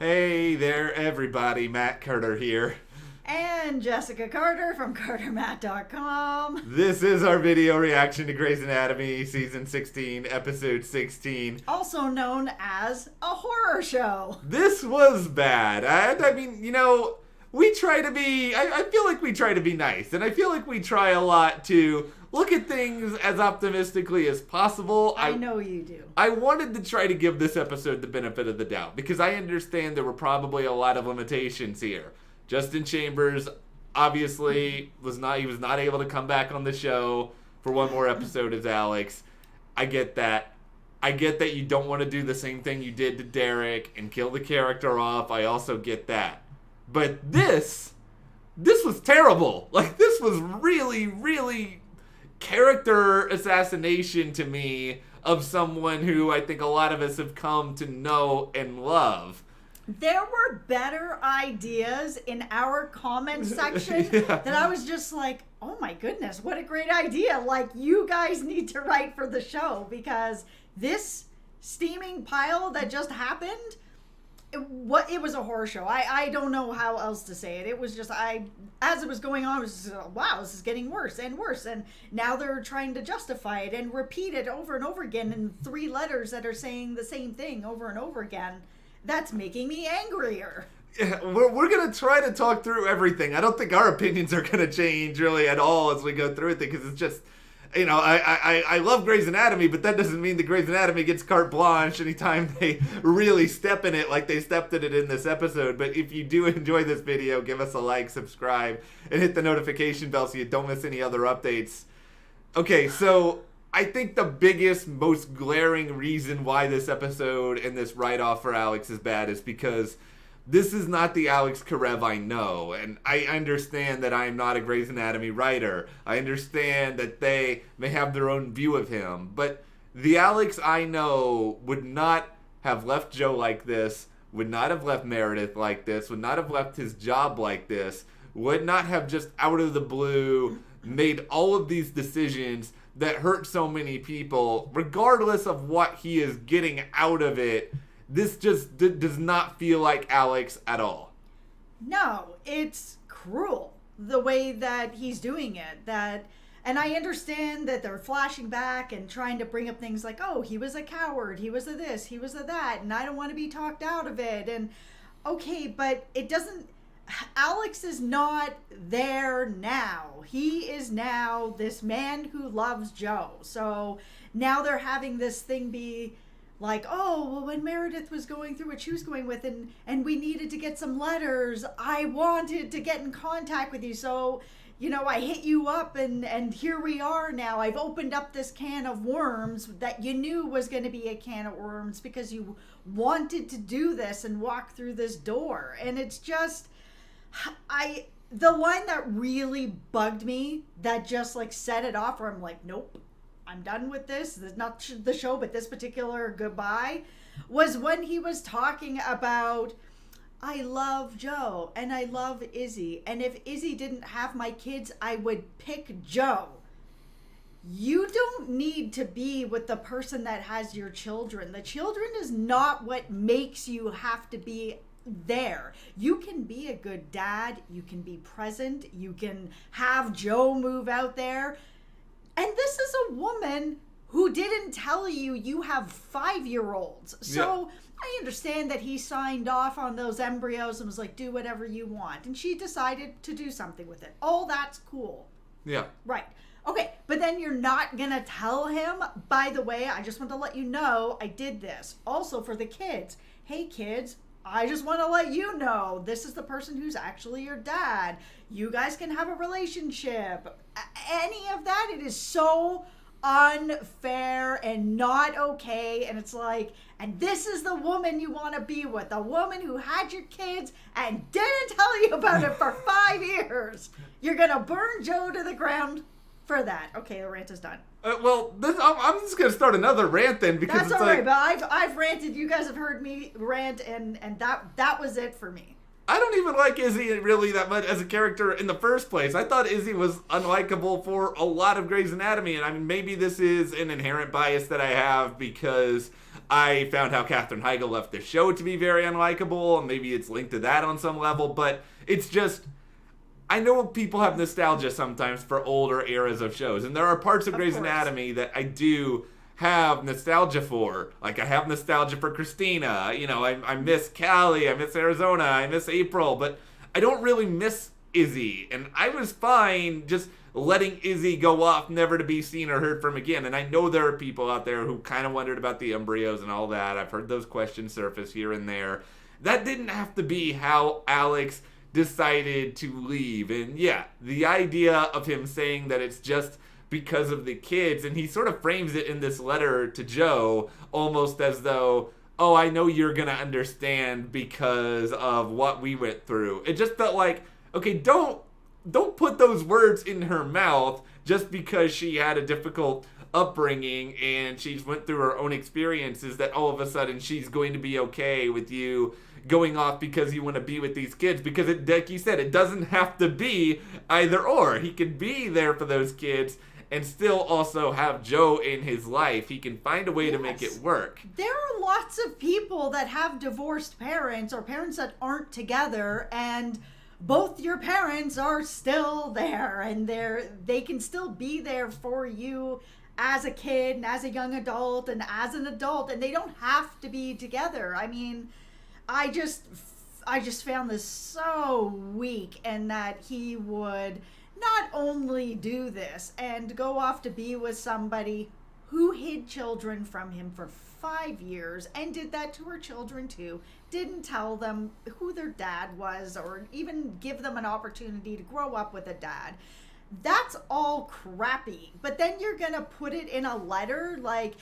Hey there, everybody. Matt Carter here. And Jessica Carter from CARTERMATT.com. This is our video reaction to Grey's Anatomy, Season 16, Episode 16. Also known as a horror show. This was bad. I mean, we try to be... I feel like we try to be nice, and I feel like we try a lot to look at things as optimistically as possible. I know you do. I wanted to try to give this episode the benefit of the doubt, because I understand there were probably a lot of limitations here. Justin Chambers obviously was not able to come back on the show for one more episode as Alex. I get that. I get that you don't want to do the same thing you did to Derek and kill the character off. I also get that. But this was terrible. Like, this was really, really character assassination to me of someone who I think a lot of us have come to know and love. There were better ideas in our comment section that I was just like, oh my goodness, what a great idea. Like, you guys need to write for the show, because this steaming pile that just happened, it was a horror show. I don't know how else to say it. It was just, as it was going on, it was just, wow, this is getting worse and worse. And now they're trying to justify it and repeat it over and over again in 3 letters that are saying the same thing over and over again. That's making me angrier. Yeah, we're going to try to talk through everything. I don't think our opinions are going to change really at all as we go through it, because it's just, I love Grey's Anatomy, but that doesn't mean that Grey's Anatomy gets carte blanche anytime they really step in it like they stepped in it in this episode. But if you do enjoy this video, give us a like, subscribe, and hit the notification bell so you don't miss any other updates. Okay, so I think the biggest, most glaring reason why this episode and this write-off for Alex is bad is because this is not the Alex Karev I know, and I understand that I am not a Grey's Anatomy writer. I understand that they may have their own view of him, but the Alex I know would not have left Joe like this, would not have left Meredith like this, would not have left his job like this, would not have just out of the blue made all of these decisions that hurt so many people, regardless of what he is getting out of it. This just does not feel like Alex at all. No, it's cruel the way that he's doing it. And I understand that they're flashing back and trying to bring up things like, oh, he was a coward, he was a this, he was a that, and I don't want to be talked out of it. And okay, but it doesn't... Alex is not there now. He is now this man who loves Joe. So now they're having this thing be like, oh, well, when Meredith was going through what she was going with and we needed to get some letters, I wanted to get in contact with you. So, I hit you up and here we are now. I've opened up this can of worms that you knew was going to be a can of worms because you wanted to do this and walk through this door. And it's just... the line that really bugged me, that just like set it off, where I'm like, nope, I'm done with this. This is not the show, but this particular goodbye, was when he was talking about, I love Joe and I love Izzy, and if Izzy didn't have my kids, I would pick Joe. You don't need to be with the person that has your children. The children is not what makes you have to be there. You can be a good dad, you can be present, you can have Joe move out there. And this is a woman who didn't tell you have 5-year-olds. So yeah. I understand that he signed off on those embryos and was like, do whatever you want. And she decided to do something with it. Oh, that's cool. Yeah. Right. Okay, but then you're not going to tell him, by the way, I just want to let you know I did this. Also for the kids. Hey, kids, I just want to let you know this is the person who's actually your dad. You guys can have a relationship. Any of that, it is so unfair and not okay. And it's like, and this is the woman you want to be with, the woman who had your kids and didn't tell you about it for 5 years. You're going to burn Joe to the ground for that. Okay, the rant is done. I'm just going to start another rant then, because that's it's all like... right, but I've ranted. You guys have heard me rant, and that was it for me. I don't even like Izzy really that much as a character in the first place. I thought Izzy was unlikable for a lot of Grey's Anatomy, and I mean, maybe this is an inherent bias that I have because I found how Katherine Heigl left the show to be very unlikable, and maybe it's linked to that on some level, but it's just... I know people have nostalgia sometimes for older eras of shows, and there are parts of Grey's Anatomy that I do have nostalgia for. Like, I have nostalgia for Christina. You know, I miss Callie, I miss Arizona, I miss April, but I don't really miss Izzy. And I was fine just letting Izzy go off, never to be seen or heard from again. And I know there are people out there who kind of wondered about the embryos and all that. I've heard those questions surface here and there. That didn't have to be how Alex decided to leave. And yeah, the idea of him saying that it's just because of the kids, and he sort of frames it in this letter to Joe almost as though, oh, I know you're gonna understand because of what we went through. It just felt like, okay, don't put those words in her mouth just because she had a difficult upbringing and she's went through her own experiences, that all of a sudden she's going to be okay with you going off because you want to be with these kids. Because it, like you said, it doesn't have to be either or. He can be there for those kids and still also have Joe in his life. He can find a way to make it work. There are lots of people that have divorced parents or parents that aren't together, and both your parents are still there, and they can still be there for you as a kid and as a young adult and as an adult, and they don't have to be together. I mean, I just found this so weak, and that he would not only do this and go off to be with somebody who hid children from him for 5 years and did that to her children too, didn't tell them who their dad was or even give them an opportunity to grow up with a dad. That's all crappy. But then you're gonna put it in a letter, like,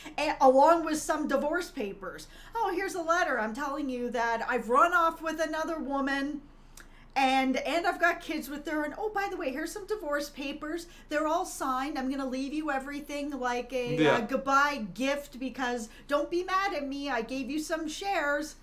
along with some divorce papers. Oh, here's a letter. I'm telling you that I've run off with another woman, and I've got kids with her. And oh, by the way, here's some divorce papers. They're all signed. I'm gonna leave you everything like a goodbye gift, because don't be mad at me. I gave you some shares.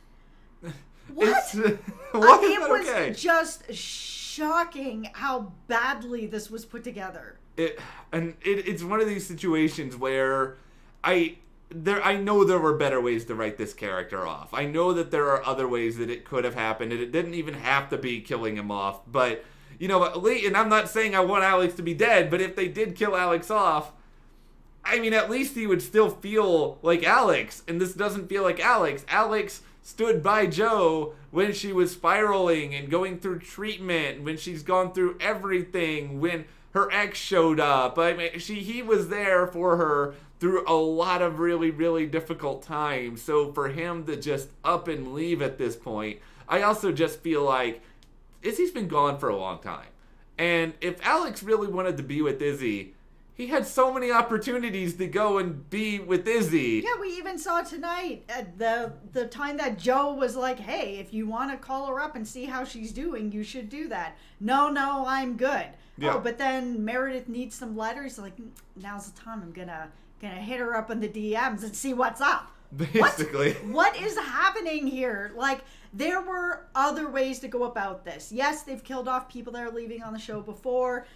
What? It was just shocking how badly this was put together. It's one of these situations where I know there were better ways to write this character off. I know that there are other ways that it could have happened, and it didn't even have to be killing him off. But, you know, and I'm not saying I want Alex to be dead, but if they did kill Alex off, I mean, at least he would still feel like Alex, and this doesn't feel like Alex. Alex stood by Joe when she was spiraling and going through treatment, when she's gone through everything, when her ex showed up. I mean, he was there for her through a lot of really, really difficult times. So for him to just up and leave at this point, I also just feel like Izzy's been gone for a long time. And if Alex really wanted to be with Izzy, he had so many opportunities to go and be with Izzy. Yeah, we even saw tonight at the time that Joe was like, hey, if you want to call her up and see how she's doing, you should do that. No, I'm good. Yeah. Oh, but then Meredith needs some letters. Like, now's the time. I'm gonna hit her up in the DMs and see what's up. Basically. What is happening here? Like, there were other ways to go about this. Yes, they've killed off people that are leaving on the show before.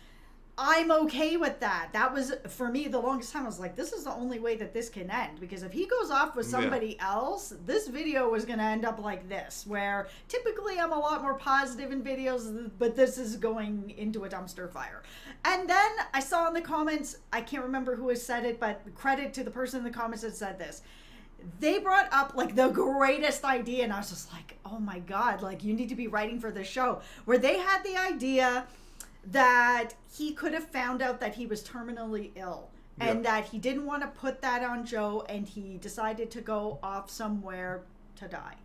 I'm okay with that. That was, for me, the longest time. I was like, this is the only way that this can end. Because if he goes off with somebody else, this video was going to end up like this. Where typically I'm a lot more positive in videos, but this is going into a dumpster fire. And then I saw in the comments, I can't remember who has said it, but credit to the person in the comments that said this. They brought up like the greatest idea, and I was just like, oh my God, like you need to be writing for this show. Where they had the idea that he could have found out that he was terminally ill and that he didn't want to put that on Joe, and he decided to go off somewhere to die.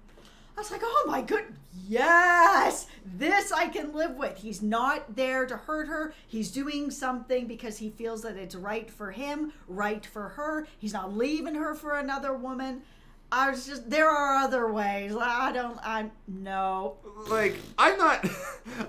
I was like, oh my goodness, yes, this I can live with. He's not there to hurt her. He's doing something because he feels that it's right for him, right for her. He's not leaving her for another woman. I was just, there are other ways. No. Like, I'm not,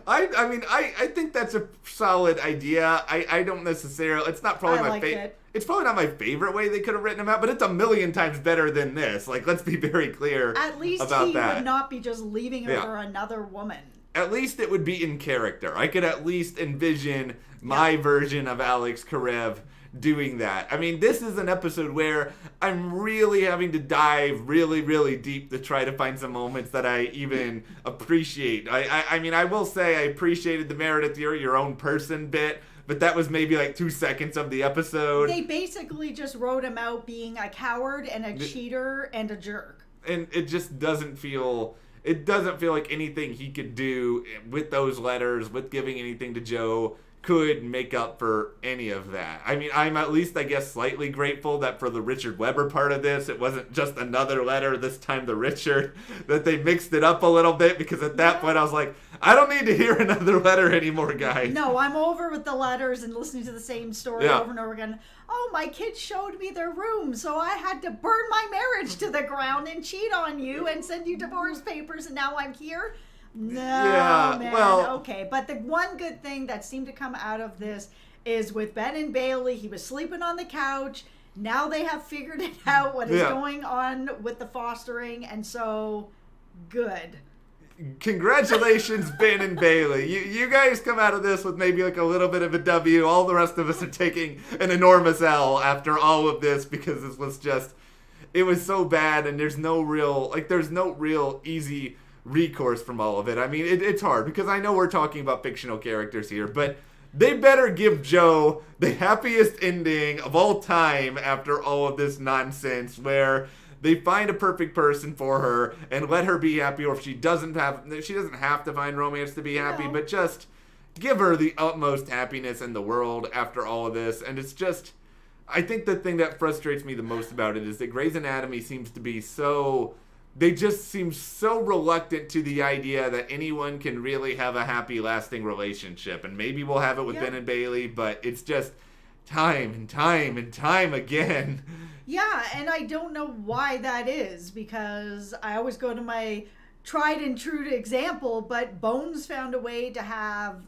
I mean, I think that's a solid idea. I don't necessarily, it's not probably my favorite. It's probably not my favorite way they could have written him out, but it's a million times better than this. Like, let's be very clear about that. At least he would not be just leaving her for another woman. At least it would be in character. I could at least envision my version of Alex Karev doing that. I mean, this is an episode where I'm really having to dive really, really deep to try to find some moments that I even appreciate. I mean, I will say I appreciated the Meredith, you're your own person bit, but that was maybe like 2 seconds of the episode. They basically just wrote him out being a coward and a cheater and a jerk. And it just doesn't feel like anything he could do with those letters, with giving anything to Joe, could make up for any of that. I mean, I'm at least, I guess, slightly grateful that for the Richard Webber part of this, it wasn't just another letter, this time to Richard, that they mixed it up a little bit, because at that point I was like, I don't need to hear another letter anymore, guys. No, I'm over with the letters and listening to the same story over and over again. Oh, my kids showed me their room, so I had to burn my marriage to the ground and cheat on you and send you divorce papers, and now I'm here? No, man. Well, okay. But the one good thing that seemed to come out of this is with Ben and Bailey, he was sleeping on the couch. Now they have figured it out what is going on with the fostering, and so good. Congratulations, Ben and Bailey. You guys come out of this with maybe like a little bit of a W. All the rest of us are taking an enormous L after all of this, because this was just, it was so bad, and there's no real easy recourse from all of it. I mean, it's hard, because I know we're talking about fictional characters here, but they better give Joe the happiest ending of all time after all of this nonsense, where they find a perfect person for her and let her be happy, or if she doesn't have to find romance to be happy, but just give her the utmost happiness in the world after all of this. And it's just, I think the thing that frustrates me the most about it is that Grey's Anatomy seems to be they just seem so reluctant to the idea that anyone can really have a happy, lasting relationship. And maybe we'll have it with Ben and Bailey, but it's just time and time and time again. Yeah, and I don't know why that is, because I always go to my tried and true example, but Bones found a way to have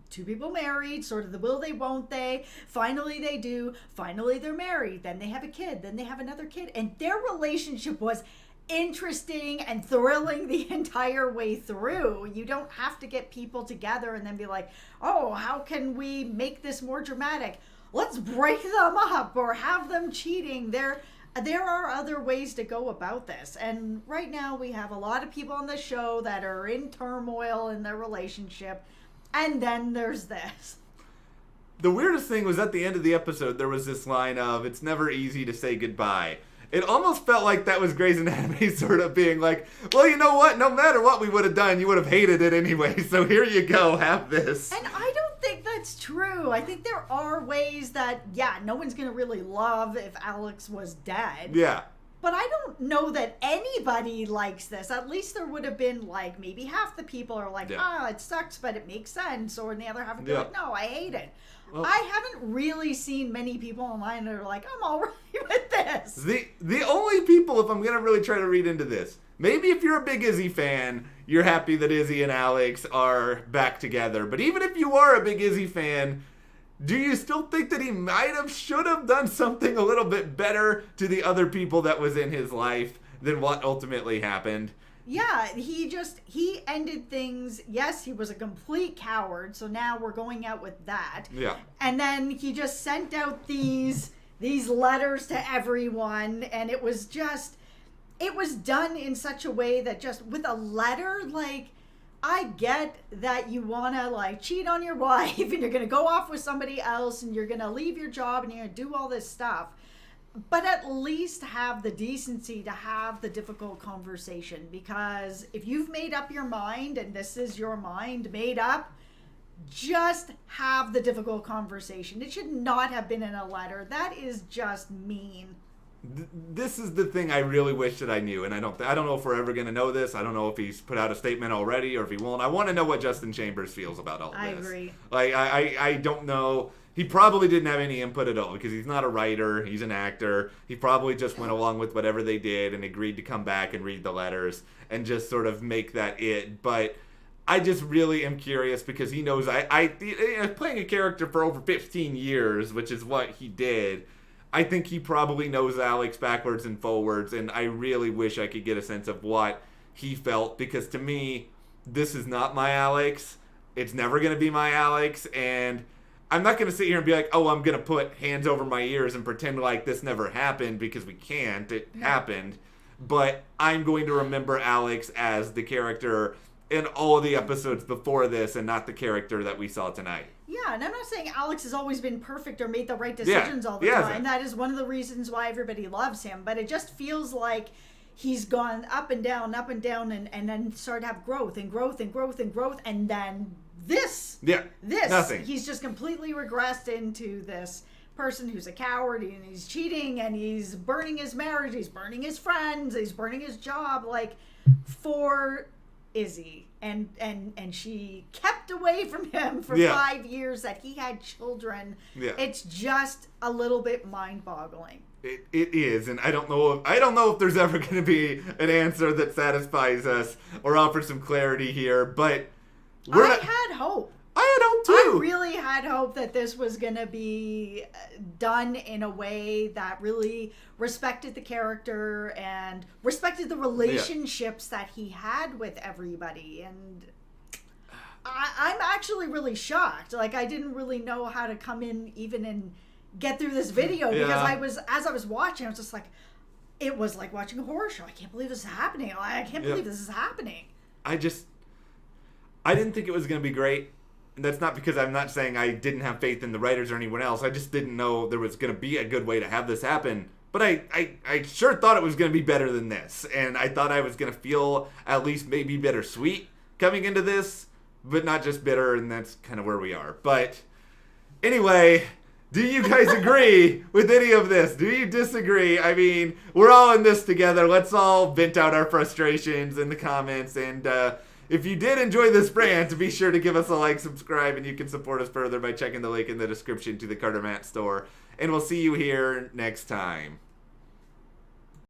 two people married, sort of the will they, won't they. Finally they do. Finally they're married. Then they have a kid. Then they have another kid. And their relationship was interesting and thrilling the entire way through. You don't have to get people together and then be like, oh, how can we make this more dramatic? Let's break them up or have them cheating. There are other ways to go about this. And right now we have a lot of people on the show that are in turmoil in their relationship. And then there's this. The weirdest thing was at the end of the episode, there was this line of, it's never easy to say goodbye. It almost felt like that was Grey's Anatomy sort of being like, well, you know what? No matter what we would have done, you would have hated it anyway. So here you go. Have this. And I don't think that's true. I think there are ways that, no one's going to really love if Alex was dead. Yeah. But I don't know that anybody likes this. At least there would have been like maybe half the people are like, it sucks, but it makes sense. Or the other half would be like, no, I hate it. Well, I haven't really seen many people online that are like, I'm all right with this. The only people, if I'm going to really try to read into this, maybe if you're a big Izzy fan, you're happy that Izzy and Alex are back together. But even if you are a big Izzy fan, do you still think that he should have done something a little bit better to the other people that was in his life than what ultimately happened? Yeah, he ended things. Yes, he was a complete coward, so now we're going out with that. Yeah. And then he just sent out these letters to everyone, and it was done in such a way that just with a letter, like, I get that you want to like cheat on your wife and you're going to go off with somebody else and you're going to leave your job and you're going to do all this stuff. But at least have the decency to have the difficult conversation, because if you've made up your mind and this is your mind made up, just have the difficult conversation. It should not have been in a letter. That is just mean. This is the thing I really wish that I knew, and I don't know if we're ever going to know this. I don't know if he's put out a statement already or if he won't. I want to know what Justin Chambers feels about all of this. I agree. Like, I don't know. He probably didn't have any input at all because he's not a writer. He's an actor. He probably just went along with whatever they did and agreed to come back and read the letters and just sort of make that it. But I just really am curious because he knows playing a character for over 15 years, which is what he did. I think he probably knows Alex backwards and forwards, and I really wish I could get a sense of what he felt, because to me, this is not my Alex. It's never going to be my Alex, and I'm not going to sit here and be like, oh, I'm going to put hands over my ears and pretend like this never happened, because we can't. It happened. But I'm going to remember Alex as the character in all of the episodes before this, and not the character that we saw tonight. Yeah, and I'm not saying Alex has always been perfect or made the right decisions all the time. That is one of the reasons why everybody loves him. But it just feels like he's gone up and down, and then started to have growth, and then this. Nothing. He's just completely regressed into this person who's a coward, and he's cheating, and he's burning his marriage, he's burning his friends, he's burning his job, like, for Izzy. And she kept away from him for 5 years, that he had children. It's just a little bit mind-boggling. It is, and I don't know if there's ever going to be an answer that satisfies us or offers some clarity here, but I had hope. I had hope too. I really had hope that this was going to be done in a way that really respected the character and respected the relationships that he had with everybody. And I'm actually really shocked. Like, I didn't really know how to come in even and get through this video, because as I was watching, I was just like, it was like watching a horror show. I can't believe this is happening. I can't believe this is happening. I didn't think it was going to be great. And that's not because I'm not saying I didn't have faith in the writers or anyone else. I just didn't know there was going to be a good way to have this happen. But I sure thought it was going to be better than this. And I thought I was going to feel at least maybe bittersweet coming into this, but not just bitter, and that's kind of where we are. But anyway, do you guys agree with any of this? Do you disagree? I mean, we're all in this together. Let's all vent out our frustrations in the comments. And if you did enjoy this rant, be sure to give us a like, subscribe, and you can support us further by checking the link in the description to the CARTERMATT store. And we'll see you here next time.